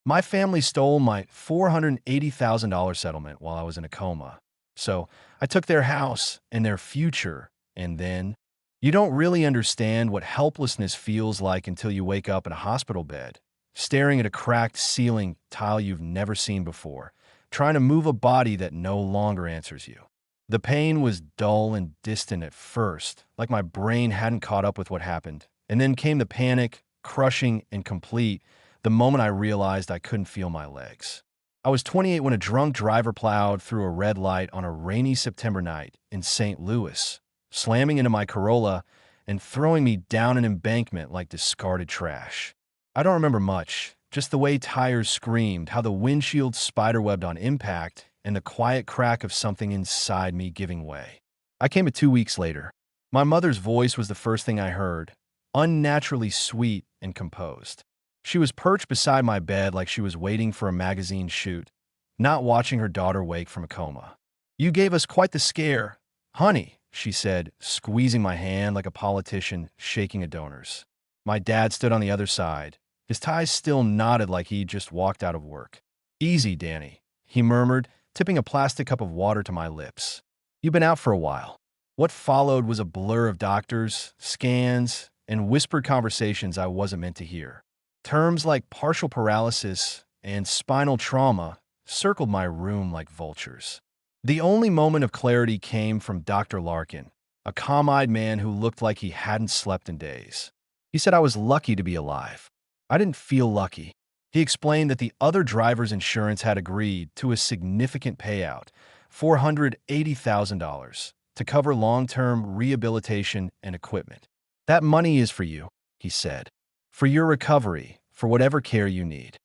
My family stole my $480,000 settlement while I was in a coma. So I took their house and their future, and then you don't really understand what helplessness feels like until you wake up in a hospital bed, staring at a cracked ceiling tile you've never seen before, trying to move a body that no longer answers you. The pain was dull and distant at first, like my brain hadn't caught up with what happened. And then came the panic, crushing and complete, the moment I realized I couldn't feel my legs. I was 28 when a drunk driver plowed through a red light on a rainy September night in St. Louis, slamming into my Corolla and throwing me down an embankment like discarded trash. I don't remember much, just the way tires screamed, how the windshield spiderwebbed on impact, and the quiet crack of something inside me giving way. I came at 2 weeks later. My mother's voice was the first thing I heard, unnaturally sweet and composed. She was perched beside my bed like she was waiting for a magazine shoot, not watching her daughter wake from a coma. "You gave us quite the scare, honey," she said, squeezing my hand like a politician shaking a donor's. My dad stood on the other side. His ties still knotted like he'd just walked out of work. "Easy, Danny," he murmured, tipping a plastic cup of water to my lips. "You've been out for a while." What followed was a blur of doctors, scans, and whispered conversations I wasn't meant to hear. Terms like partial paralysis and spinal trauma circled my room like vultures. The only moment of clarity came from Dr. Larkin, a calm-eyed man who looked like he hadn't slept in days. He said I was lucky to be alive. I didn't feel lucky. He explained that the other driver's insurance had agreed to a significant payout, $480,000, to cover long-term rehabilitation and equipment. "That money is for you," he said. "For your recovery, for whatever care you need."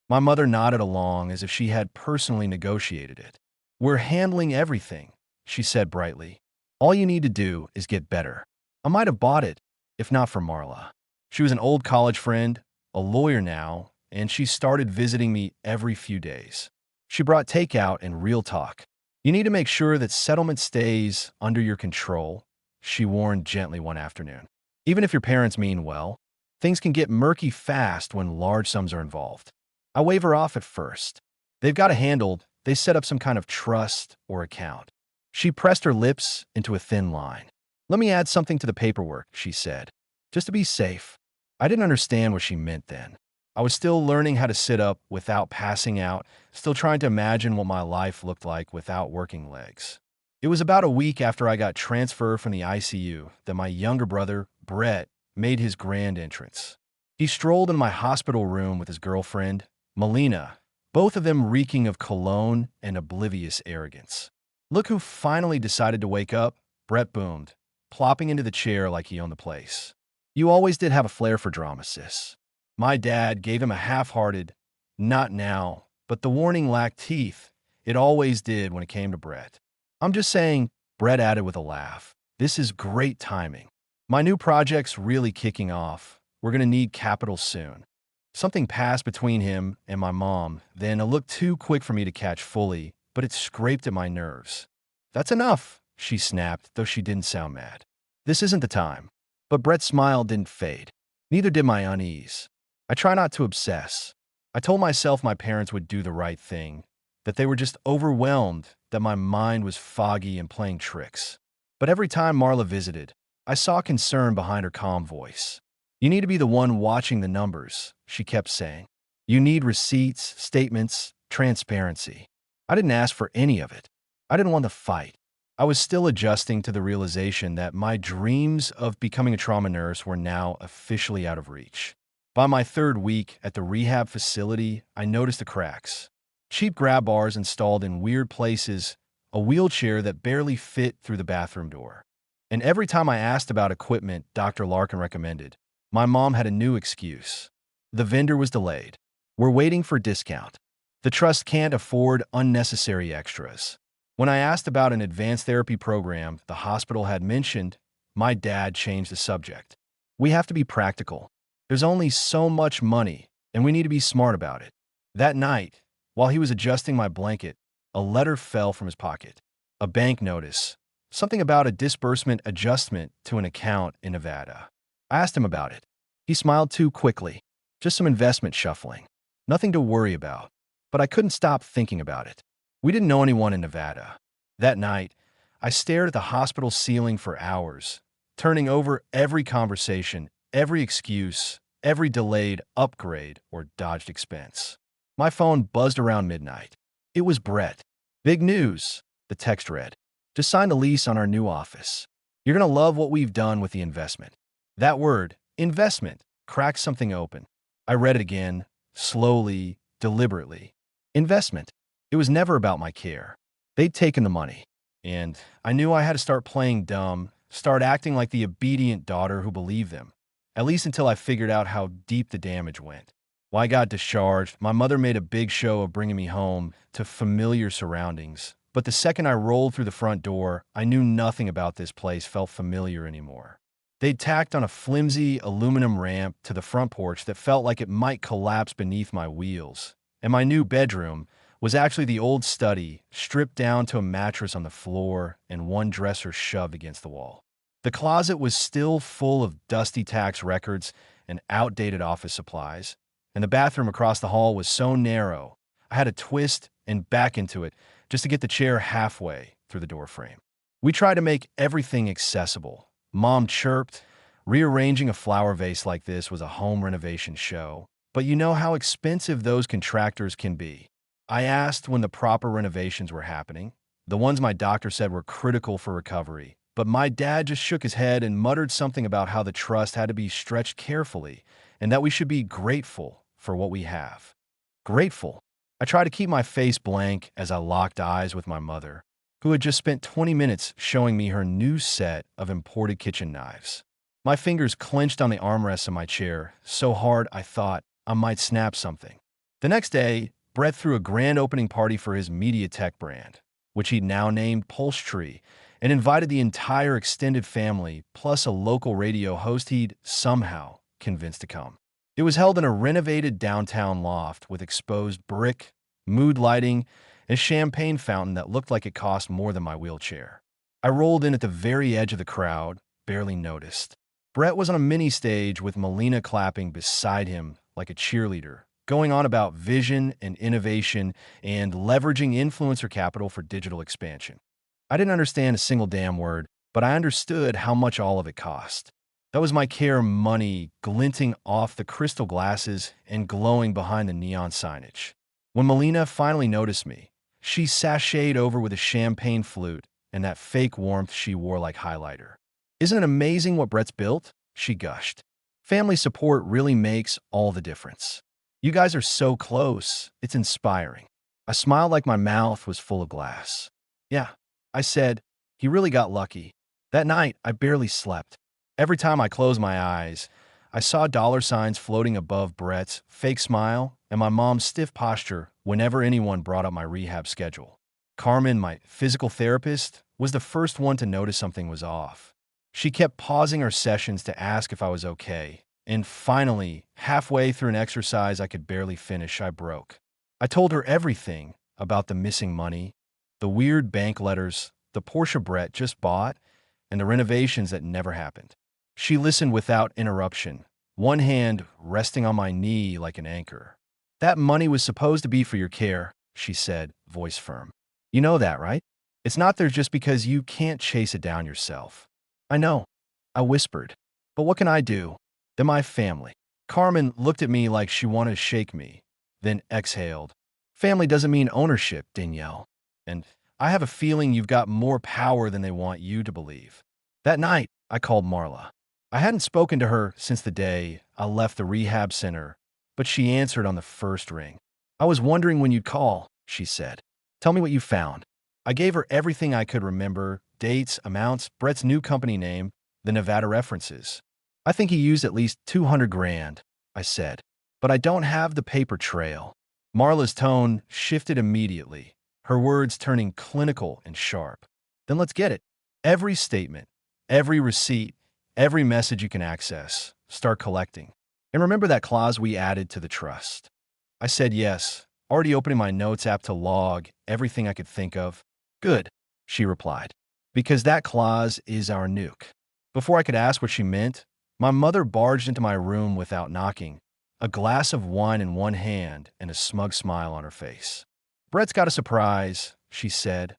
My mother nodded along as if she had personally negotiated it. "We're handling everything," she said brightly. "All you need to do is get better." I might have bought it, if not for Marla. She was an old college friend, a lawyer now, and she started visiting me every few days. She brought takeout and real talk. "You need to make sure that settlement stays under your control," she warned gently one afternoon. "Even if your parents mean well, things can get murky fast when large sums are involved." I wave her off at first. "They've got it handled. They set up some kind of trust or account." She pressed her lips into a thin line. "Let me add something to the paperwork," she said, "just to be safe." I didn't understand what she meant then. I was still learning how to sit up without passing out, still trying to imagine what my life looked like without working legs. It was about a week after I got transferred from the ICU that my younger brother, Brett, made his grand entrance. He strolled in my hospital room with his girlfriend, Melina, both of them reeking of cologne and oblivious arrogance. "Look who finally decided to wake up," Brett boomed, plopping into the chair like he owned the place. "You always did have a flair for drama, sis." My dad gave him a half-hearted, "Not now," but the warning lacked teeth. It always did when it came to Brett. "I'm just saying," Brett added with a laugh, "this is great timing. My new project's really kicking off. We're going to need capital soon." Something passed between him and my mom, then a look too quick for me to catch fully, but it scraped at my nerves. "That's enough," she snapped, though she didn't sound mad. "This isn't the time." But Brett's smile didn't fade. Neither did my unease. I try not to obsess. I told myself my parents would do the right thing, that they were just overwhelmed, that my mind was foggy and playing tricks. But every time Marla visited, I saw concern behind her calm voice. "You need to be the one watching the numbers," she kept saying. "You need receipts, statements, transparency." I didn't ask for any of it. I didn't want to fight. I was still adjusting to the realization that my dreams of becoming a trauma nurse were now officially out of reach. By my third week at the rehab facility, I noticed the cracks. Cheap grab bars installed in weird places, a wheelchair that barely fit through the bathroom door. And every time I asked about equipment Dr. Larkin recommended, my mom had a new excuse. The vendor was delayed. "We're waiting for a discount. The trust can't afford unnecessary extras." When I asked about an advanced therapy program the hospital had mentioned, my dad changed the subject. "We have to be practical. There's only so much money, and we need to be smart about it." That night, while he was adjusting my blanket, a letter fell from his pocket. A bank notice. Something about a disbursement adjustment to an account in Nevada. I asked him about it. He smiled too quickly. "Just some investment shuffling." Nothing to worry about. But I couldn't stop thinking about it. We didn't know anyone in Nevada. That night, I stared at the hospital ceiling for hours, turning over every conversation, every excuse, every delayed upgrade or dodged expense. My phone buzzed around midnight. It was Brett. "Big news," the text read. "Just signed a lease on our new office. You're going to love what we've done with the investment." That word, investment, cracked something open. I read it again, slowly, deliberately. Investment. It was never about my care. They'd taken the money. And I knew I had to start playing dumb, start acting like the obedient daughter who believed them, at least until I figured out how deep the damage went. When I got discharged, my mother made a big show of bringing me home to familiar surroundings. But the second I rolled through the front door, I knew nothing about this place felt familiar anymore. They'd tacked on a flimsy aluminum ramp to the front porch that felt like it might collapse beneath my wheels. And my new bedroom was actually the old study, stripped down to a mattress on the floor and one dresser shoved against the wall. The closet was still full of dusty tax records and outdated office supplies, and the bathroom across the hall was so narrow, I had to twist and back into it just to get the chair halfway through the doorframe. We tried to make everything accessible. Mom chirped. Rearranging a flower vase like this was a home renovation show. But you know how expensive those contractors can be. I asked when the proper renovations were happening, the ones my doctor said were critical for recovery. But my dad just shook his head and muttered something about how the trust had to be stretched carefully and that we should be grateful for what we have. Grateful. I tried to keep my face blank as I locked eyes with my mother, who had just spent 20 minutes showing me her new set of imported kitchen knives. My fingers clenched on the armrests of my chair so hard I thought I might snap something. The next day, Brett threw a grand opening party for his media tech brand, which he'd now named Pulsetree, and invited the entire extended family, plus a local radio host he'd somehow convinced to come. It was held in a renovated downtown loft with exposed brick, mood lighting, and a champagne fountain that looked like it cost more than my wheelchair. I rolled in at the very edge of the crowd, barely noticed. Brett was on a mini stage with Melina clapping beside him like a cheerleader, going on about vision and innovation and leveraging influencer capital for digital expansion. I didn't understand a single damn word, but I understood how much all of it cost. That was my care money glinting off the crystal glasses and glowing behind the neon signage. When Melina finally noticed me, she sashayed over with a champagne flute and that fake warmth she wore like highlighter. "Isn't it amazing what Brett's built?" she gushed. "Family support really makes all the difference. You guys are so close, it's inspiring." I smiled like my mouth was full of glass. "Yeah," I said, "he really got lucky." That night, I barely slept. Every time I closed my eyes, I saw dollar signs floating above Brett's fake smile and my mom's stiff posture whenever anyone brought up my rehab schedule. Carmen, my physical therapist, was the first one to notice something was off. She kept pausing our sessions to ask if I was okay. And finally, halfway through an exercise I could barely finish, I broke. I told her everything about the missing money, the weird bank letters, the Porsche Brett just bought, and the renovations that never happened. She listened without interruption, one hand resting on my knee like an anchor. "That money was supposed to be for your care," she said, voice firm. "You know that, right? It's not there just because you can't chase it down yourself." "I know," I whispered. "But what can I do? They're my family." Carmen looked at me like she wanted to shake me, then exhaled. "Family doesn't mean ownership, Danielle. And I have a feeling you've got more power than they want you to believe." That night, I called Marla. I hadn't spoken to her since the day I left the rehab center, but she answered on the first ring. "I was wondering when you'd call," she said. "Tell me what you found." I gave her everything I could remember, dates, amounts, Brett's new company name, the Nevada references. "I think he used at least 200 grand, I said. "But I don't have the paper trail." Marla's tone shifted immediately, her words turning clinical and sharp. "Then let's get it. Every statement, every receipt, every message you can access. Start collecting. And remember that clause we added to the trust?" I said yes, already opening my notes app to log everything I could think of. "Good," she replied, "because that clause is our nuke." Before I could ask what she meant, my mother barged into my room without knocking, a glass of wine in one hand and a smug smile on her face. "Brett's got a surprise," she said,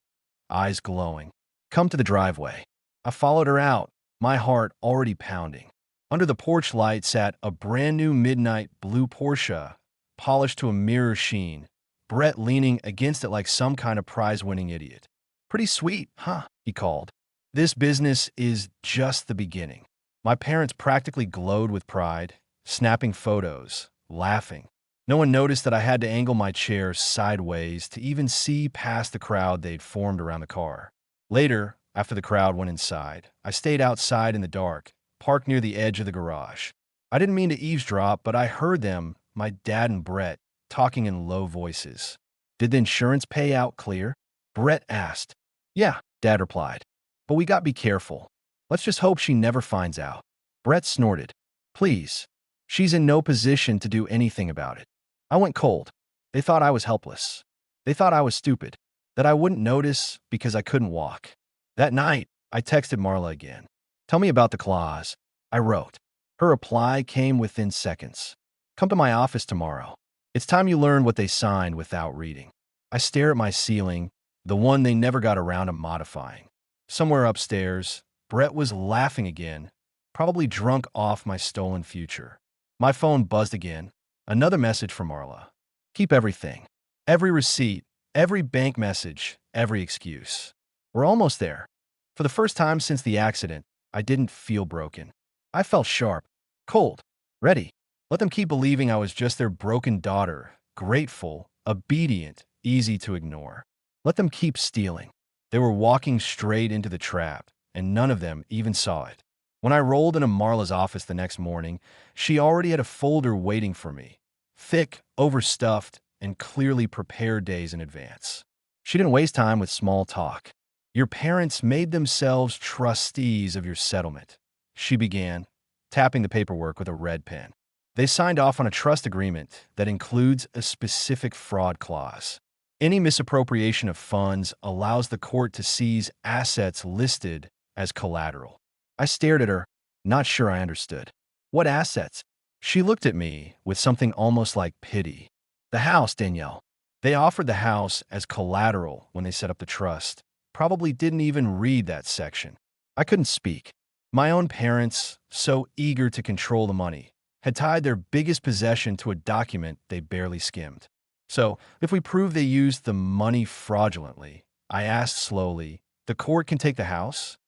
eyes glowing. "Come to the driveway." I followed her out, my heart already pounding. Under the porch light sat a brand new midnight blue Porsche, polished to a mirror sheen, Brett leaning against it like some kind of prize-winning idiot. "Pretty sweet, huh?" he called. This business is just the beginning. My parents practically glowed with pride, snapping photos, laughing. No one noticed that I had to angle my chair sideways to even see past the crowd they'd formed around the car. Later, after the crowd went inside, I stayed outside in the dark, parked near the edge of the garage. I didn't mean to eavesdrop, but I heard them, my dad and Brett, talking in low voices. "Did the insurance payout clear?" Brett asked. "Yeah," Dad replied. "But we gotta be careful. Let's just hope she never finds out." Brett snorted. "Please. She's in no position to do anything about it." I went cold. They thought I was helpless. They thought I was stupid, that I wouldn't notice because I couldn't walk. That night, I texted Marla again. "Tell me about the clause," I wrote. Her reply came within seconds. "Come to my office tomorrow. It's time you learned what they signed without reading." I stare at my ceiling, the one they never got around to modifying. Somewhere upstairs, Brett was laughing again, probably drunk off my stolen future. My phone buzzed again. Another message from Marla. "Keep everything. Every receipt, every bank message, every excuse. We're almost there." For the first time since the accident, I didn't feel broken. I felt sharp, cold, ready. Let them keep believing I was just their broken daughter, grateful, obedient, easy to ignore. Let them keep stealing. They were walking straight into the trap, and none of them even saw it. When I rolled into Marla's office the next morning, she already had a folder waiting for me, thick, overstuffed, and clearly prepared days in advance. She didn't waste time with small talk. "Your parents made themselves trustees of your settlement," she began, tapping the paperwork with a red pen. "They signed off on a trust agreement that includes a specific fraud clause. Any misappropriation of funds allows the court to seize assets listed as collateral." I stared at her, not sure I understood. "What assets?" She looked at me with something almost like pity. "The house, Danielle. They offered the house as collateral when they set up the trust. Probably didn't even read that section." I couldn't speak. My own parents, so eager to control the money, had tied their biggest possession to a document they barely skimmed. "So, if we prove they used the money fraudulently," I asked slowly, "the court can take the house?"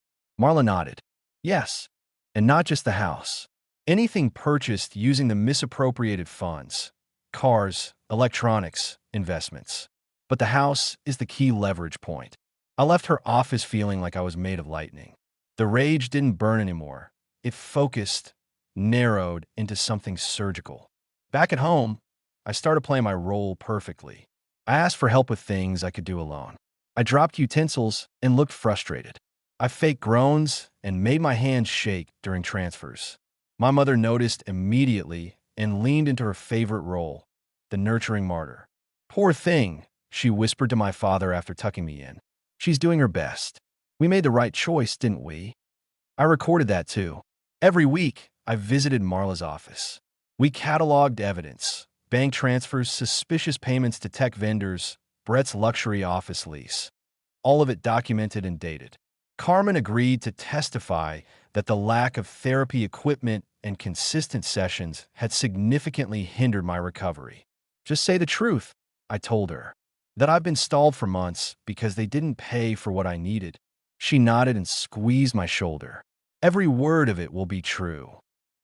Marla nodded. "Yes, and not just the house. Anything purchased using the misappropriated funds. Cars, electronics, investments. But the house is the key leverage point." I left her office feeling like I was made of lightning. The rage didn't burn anymore. It focused, narrowed into something surgical. Back at home, I started playing my role perfectly. I asked for help with things I could do alone. I dropped utensils and looked frustrated. I faked groans and made my hands shake during transfers. My mother noticed immediately and leaned into her favorite role, the nurturing martyr. "Poor thing," she whispered to my father after tucking me in. "She's doing her best. We made the right choice, didn't we?" I recorded that too. Every week, I visited Marla's office. We cataloged evidence, bank transfers, suspicious payments to tech vendors, Brett's luxury office lease. All of it documented and dated. Carmen agreed to testify that the lack of therapy equipment and consistent sessions had significantly hindered my recovery. "Just say the truth," I told her. "That I've been stalled for months because they didn't pay for what I needed." She nodded and squeezed my shoulder. "Every word of it will be true."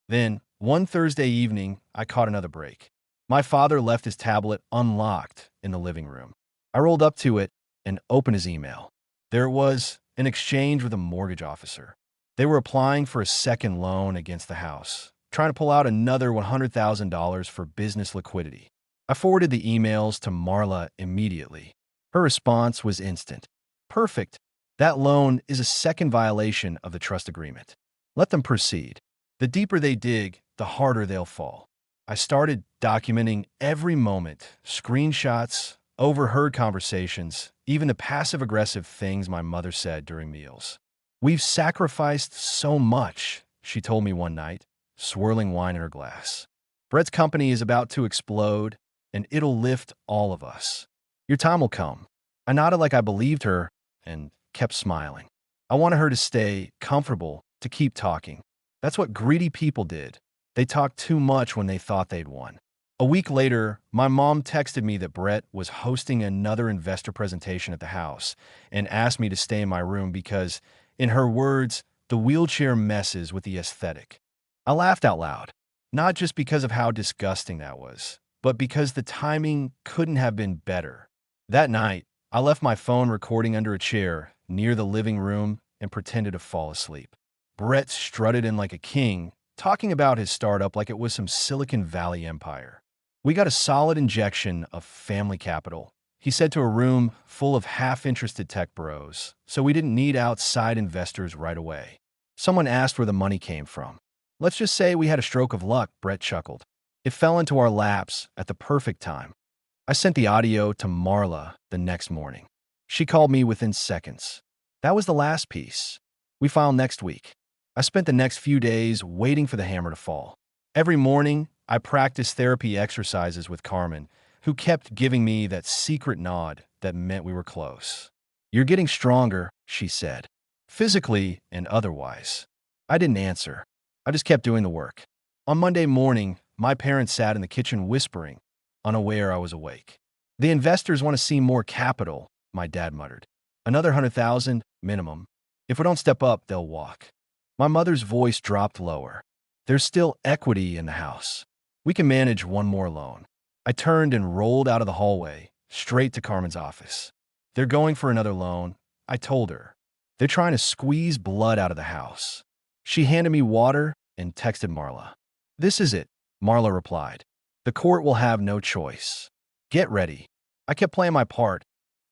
Then, one Thursday evening, I caught another break. My father left his tablet unlocked in the living room. I rolled up to it and opened his email. There it was, an exchange with a mortgage officer. They were applying for a second loan against the house, trying to pull out another $100,000 for business liquidity. I forwarded the emails to Marla immediately. Her response was instant. "Perfect. That loan is a second violation of the trust agreement. Let them proceed. The deeper they dig, the harder they'll fall." I started documenting every moment, screenshots, overheard conversations, even the passive-aggressive things my mother said during meals. "We've sacrificed so much," she told me one night, swirling wine in her glass. Brett's company is about to explode, and it'll lift all of us. Your time will come. I nodded like I believed her and kept smiling. I wanted her to stay comfortable, to keep talking. That's what greedy people did. They talked too much when they thought they'd won. A week later, my mom texted me that Brett was hosting another investor presentation at the house and asked me to stay in my room because, in her words, the wheelchair messes with the aesthetic. I laughed out loud, not just because of how disgusting that was, but because the timing couldn't have been better. That night, I left my phone recording under a chair near the living room and pretended to fall asleep. Brett strutted in like a king, talking about his startup like it was some Silicon Valley empire. We got a solid injection of family capital, he said to a room full of half-interested tech bros, so we didn't need outside investors right away. Someone asked where the money came from. Let's just say we had a stroke of luck, Brett chuckled. It fell into our laps at the perfect time. I sent the audio to Marla the next morning. She called me within seconds. That was the last piece. We file next week. I spent the next few days waiting for the hammer to fall. Every morning, I practiced therapy exercises with Carmen, who kept giving me that secret nod that meant we were close. You're getting stronger, she said, physically and otherwise. I didn't answer. I just kept doing the work. On Monday morning, my parents sat in the kitchen whispering, unaware I was awake. The investors want to see more capital, my dad muttered. Another 100,000 minimum. If we don't step up, they'll walk. My mother's voice dropped lower. There's still equity in the house. We can manage one more loan. I turned and rolled out of the hallway, straight to Carmen's office. They're going for another loan, I told her. They're trying to squeeze blood out of the house. She handed me water and texted Marla. This is it, Marla replied. The court will have no choice. Get ready. I kept playing my part,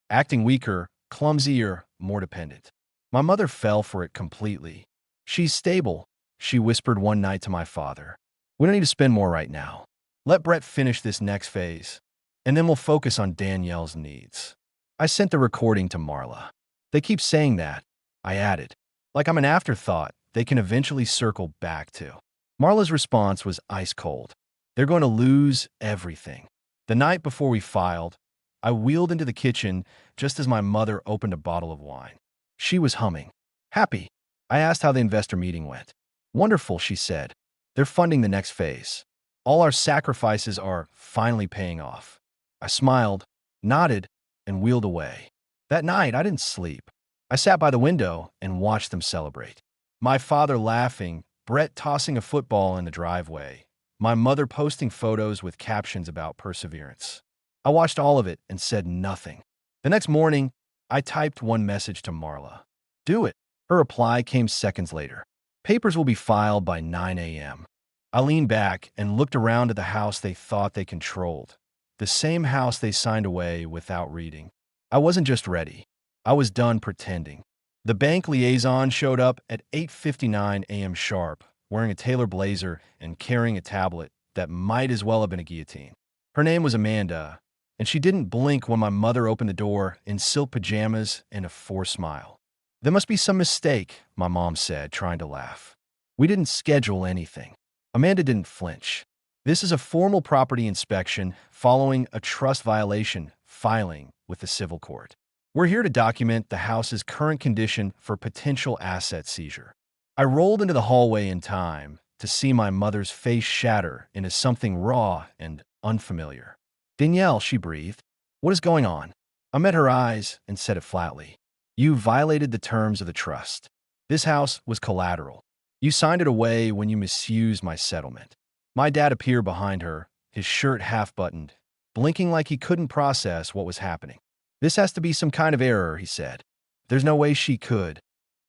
acting weaker, clumsier, more dependent. My mother fell for it completely. She's stable, she whispered one night to my father. We don't need to spend more right now. Let Brett finish this next phase, and then we'll focus on Danielle's needs. I sent the recording to Marla. They keep saying that, I added. Like I'm an afterthought they can eventually circle back to. Marla's response was ice cold. They're going to lose everything. The night before we filed, I wheeled into the kitchen just as my mother opened a bottle of wine. She was humming. Happy. I asked how the investor meeting went. Wonderful, she said. They're funding the next phase. All our sacrifices are finally paying off. I smiled, nodded, and wheeled away. That night, I didn't sleep. I sat by the window and watched them celebrate. My father laughing, Brett tossing a football in the driveway, my mother posting photos with captions about perseverance. I watched all of it and said nothing. The next morning, I typed one message to Marla. Do it. Her reply came seconds later. Papers will be filed by 9 a.m. I leaned back and looked around at the house they thought they controlled, the same house they signed away without reading. I wasn't just ready. I was done pretending. The bank liaison showed up at 8:59 a.m. sharp, wearing a tailor blazer and carrying a tablet that might as well have been a guillotine. Her name was Amanda, and she didn't blink when my mother opened the door in silk pajamas and a forced smile. There must be some mistake, my mom said, trying to laugh. We didn't schedule anything. Amanda didn't flinch. This is a formal property inspection following a trust violation filing with the civil court. We're here to document the house's current condition for potential asset seizure. I rolled into the hallway in time to see my mother's face shatter into something raw and unfamiliar. Danielle, she breathed. What is going on? I met her eyes and said it flatly. You violated the terms of the trust. This house was collateral. You signed it away when you misused my settlement. My dad appeared behind her, his shirt half-buttoned, blinking like he couldn't process what was happening. This has to be some kind of error, he said. There's no way she could.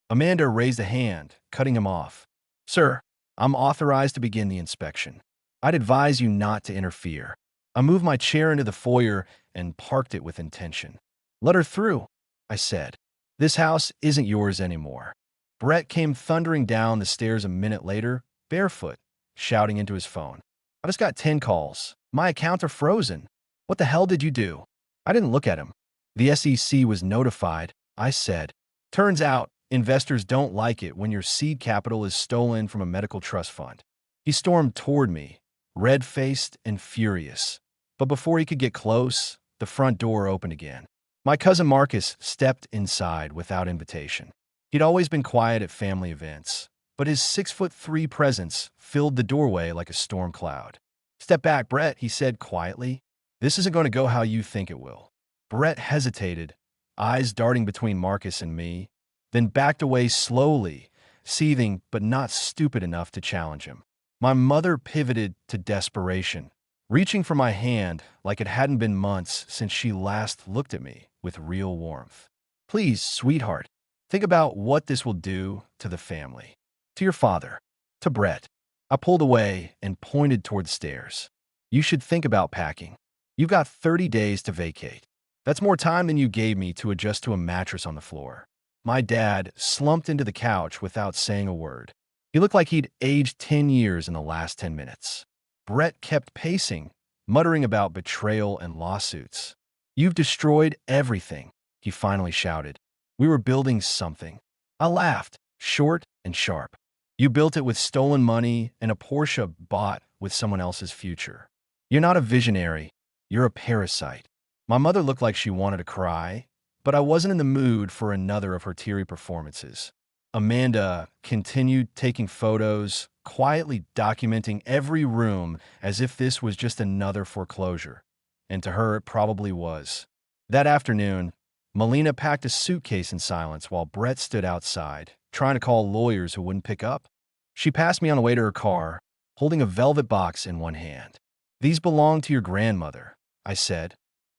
Amanda raised a hand, cutting him off. Sir, I'm authorized to begin the inspection. I'd advise you not to interfere. I moved my chair into the foyer and parked it with intention. Let her through, I said. This house isn't yours anymore. Brett came thundering down the stairs a minute later, barefoot, shouting into his phone. I just got 10 calls. My accounts are frozen. What the hell did you do? I didn't look at him. The SEC was notified, I said. Turns out, investors don't like it when your seed capital is stolen from a medical trust fund. He stormed toward me, red-faced and furious. But before he could get close, the front door opened again. My cousin Marcus stepped inside without invitation. He'd always been quiet at family events, but his 6'3" presence filled the doorway like a storm cloud. "Step back, Brett," he said quietly. "This isn't going to go how you think it will." Brett hesitated, eyes darting between Marcus and me, then backed away slowly, seething but not stupid enough to challenge him. My mother pivoted to desperation, reaching for my hand like it hadn't been months since she last looked at me with real warmth. "Please, sweetheart, think about what this will do to the family. To your father. To Brett." I pulled away and pointed toward the stairs. "You should think about packing. You've got 30 days to vacate. That's more time than you gave me to adjust to a mattress on the floor." My dad slumped into the couch without saying a word. He looked like he'd aged 10 years in the last 10 minutes. Brett kept pacing, muttering about betrayal and lawsuits. "You've destroyed everything," he finally shouted. "We were building something." I laughed, short and sharp. "You built it with stolen money and a Porsche bought with someone else's future. You're not a visionary. You're a parasite." My mother looked like she wanted to cry, but I wasn't in the mood for another of her teary performances. Amanda continued taking photos, quietly documenting every room as if this was just another foreclosure. And to her, it probably was. That afternoon, Melina packed a suitcase in silence while Brett stood outside, trying to call lawyers who wouldn't pick up. She passed me on the way to her car, holding a velvet box in one hand. "These belong to your grandmother," I said,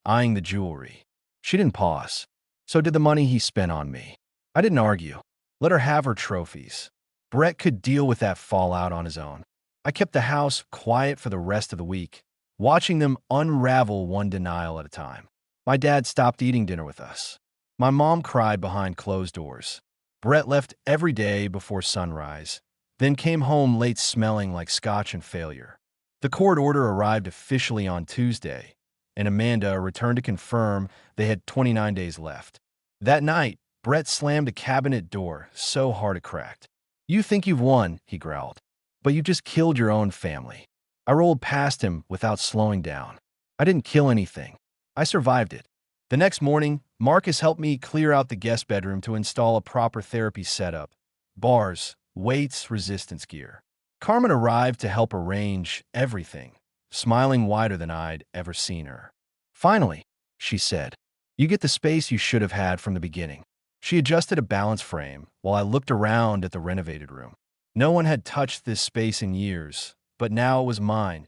eyeing the jewelry. She didn't pause. "So did the money he spent on me." I didn't argue. Let her have her trophies. Brett could deal with that fallout on his own. I kept the house quiet for the rest of the week, watching them unravel one denial at a time. My dad stopped eating dinner with us. My mom cried behind closed doors. Brett left every day before sunrise, then came home late smelling like scotch and failure. The court order arrived officially on Tuesday, and Amanda returned to confirm they had 29 days left. That night, Brett slammed a cabinet door so hard it cracked. "You think you've won," he growled, "but you just killed your own family." I rolled past him without slowing down. I didn't kill anything. I survived it. The next morning, Marcus helped me clear out the guest bedroom to install a proper therapy setup: bars, weights, resistance gear. Carmen arrived to help arrange everything, smiling wider than I'd ever seen her. "Finally," she said, "you get the space you should have had from the beginning." She adjusted a balance frame while I looked around at the renovated room. No one had touched this space in years, but now it was mine.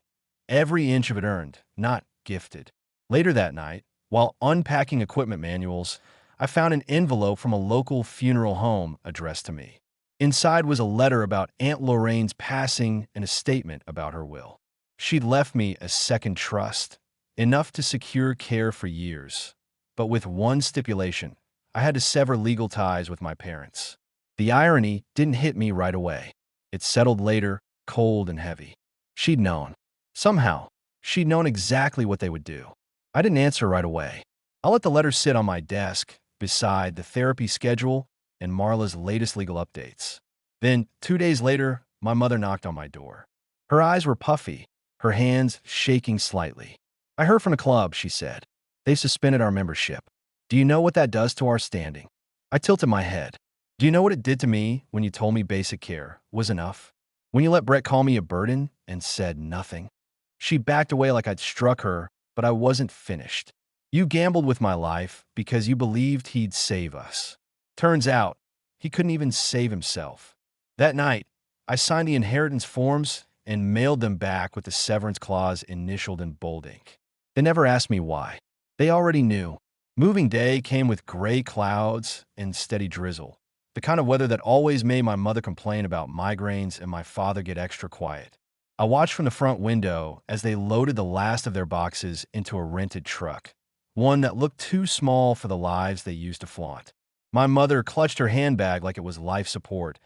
Every inch of it earned, not gifted. Later that night, while unpacking equipment manuals, I found an envelope from a local funeral home addressed to me. Inside was a letter about Aunt Lorraine's passing and a statement about her will. She'd left me a second trust, enough to secure care for years, but with one stipulation: I had to sever legal ties with my parents. The irony didn't hit me right away. It settled later, cold and heavy. She'd known. Somehow, she'd known exactly what they would do. I didn't answer right away. I let the letter sit on my desk beside the therapy schedule and Marla's latest legal updates. Then, 2 days later, my mother knocked on my door. Her eyes were puffy, her hands shaking slightly. "I heard from the club," she said. "They suspended our membership. Do you know what that does to our standing?" I tilted my head. "Do you know what it did to me when you told me basic care was enough? When you let Brett call me a burden and said nothing?" She backed away like I'd struck her, but I wasn't finished. "You gambled with my life because you believed he'd save us. Turns out, he couldn't even save himself." That night, I signed the inheritance forms and mailed them back with the severance clause initialed in bold ink. They never asked me why. They already knew. Moving day came with gray clouds and steady drizzle, the kind of weather that always made my mother complain about migraines and my father get extra quiet. I watched from the front window as they loaded the last of their boxes into a rented truck, one that looked too small for the lives they used to flaunt. My mother clutched her handbag like it was life support,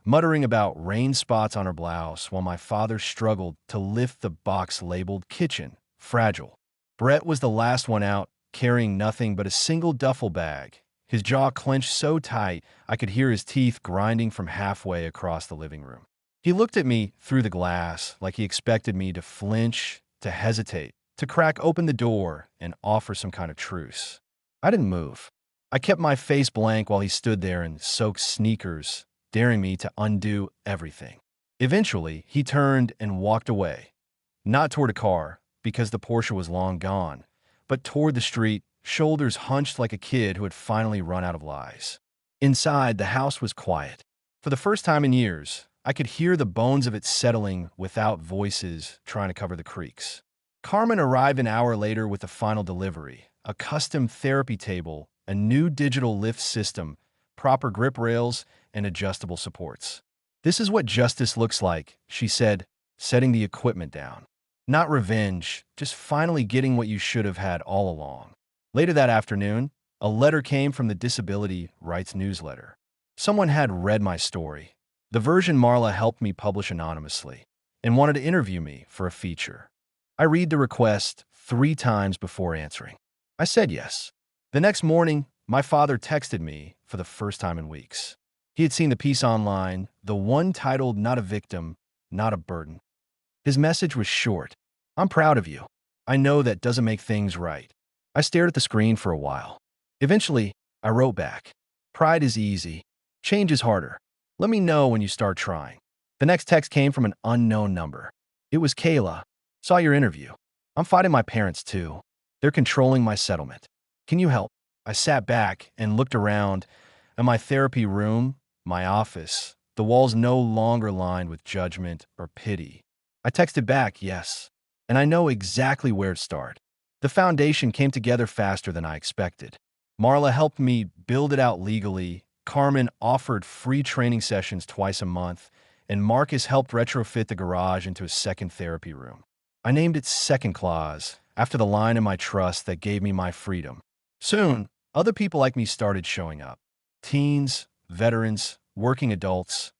muttering about rain spots on her blouse while my father struggled to lift the box labeled kitchen, fragile. Brett was the last one out, carrying nothing but a single duffel bag, his jaw clenched so tight I could hear his teeth grinding from halfway across the living room. He looked at me through the glass like he expected me to flinch, to hesitate, to crack open the door and offer some kind of truce. I didn't move. I kept my face blank while he stood there in soaked sneakers, daring me to undo everything. Eventually, he turned and walked away, not toward a car, because the Porsche was long gone, but toward the street, shoulders hunched like a kid who had finally run out of lies. Inside, the house was quiet. For the first time in years, I could hear the bones of it settling without voices trying to cover the creaks. Carmen arrived an hour later with the final delivery, a custom therapy table, a new digital lift system, proper grip rails, and adjustable supports. "This is what justice looks like," she said, setting the equipment down. "Not revenge, just finally getting what you should have had all along." Later that afternoon, a letter came from the Disability Rights newsletter. Someone had read my story, the version Marla helped me publish anonymously, and wanted to interview me for a feature. I read the request 3 times before answering. I said yes. The next morning, my father texted me for the first time in weeks. He had seen the piece online, the one titled "Not a Victim, Not a Burden." His message was short. "I'm proud of you. I know that doesn't make things right." I stared at the screen for a while. Eventually, I wrote back. "Pride is easy. Change is harder. Let me know when you start trying." The next text came from an unknown number. It was Kayla. "Saw your interview. I'm fighting my parents too. They're controlling my settlement. Can you help?" I sat back and looked around at my therapy room, my office, the walls no longer lined with judgment or pity. I texted back, "Yes," and I know exactly where to start. The foundation came together faster than I expected. Marla helped me build it out legally, Carmen offered free training sessions twice a month, and Marcus helped retrofit the garage into a second therapy room. I named it Second Clause, after the line in my trust that gave me my freedom. Soon, other people like me started showing up. Teens, veterans, working adults.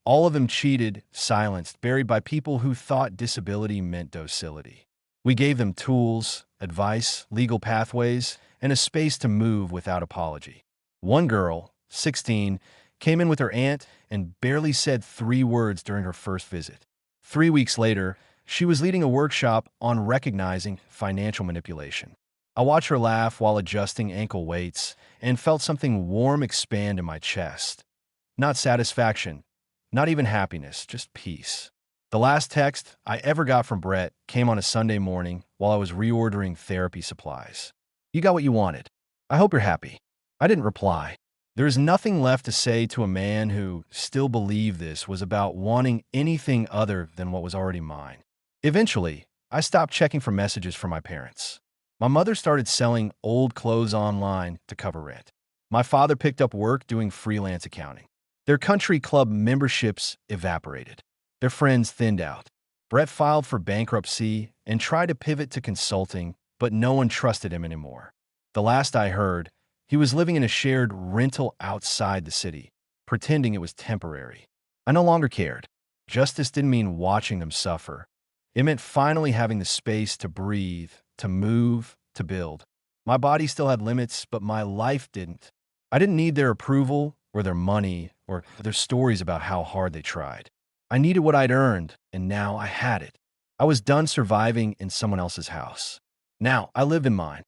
All of them cheated, silenced, buried by people who thought disability meant docility. We gave them tools, advice, legal pathways, and a space to move without apology. One girl, 16, came in with her aunt and barely said 3 words during her first visit. 3 weeks later, she was leading a workshop on recognizing financial manipulation. I watched her laugh while adjusting ankle weights and felt something warm expand in my chest. Not satisfaction, not even happiness, just peace. The last text I ever got from Brett came on a Sunday morning while I was reordering therapy supplies. "You got what you wanted. I hope you're happy." I didn't reply. There is nothing left to say to a man who still believed this was about wanting anything other than what was already mine. Eventually, I stopped checking for messages from my parents. My mother started selling old clothes online to cover rent. My father picked up work doing freelance accounting. Their country club memberships evaporated. Their friends thinned out. Brett filed for bankruptcy and tried to pivot to consulting, but no one trusted him anymore. The last I heard, he was living in a shared rental outside the city, pretending it was temporary. I no longer cared. Justice didn't mean watching them suffer. It meant finally having the space to breathe, to move, to build. My body still had limits, but my life didn't. I didn't need their approval or their money or their stories about how hard they tried. I needed what I'd earned, and now I had it. I was done surviving in someone else's house. Now I lived in mine.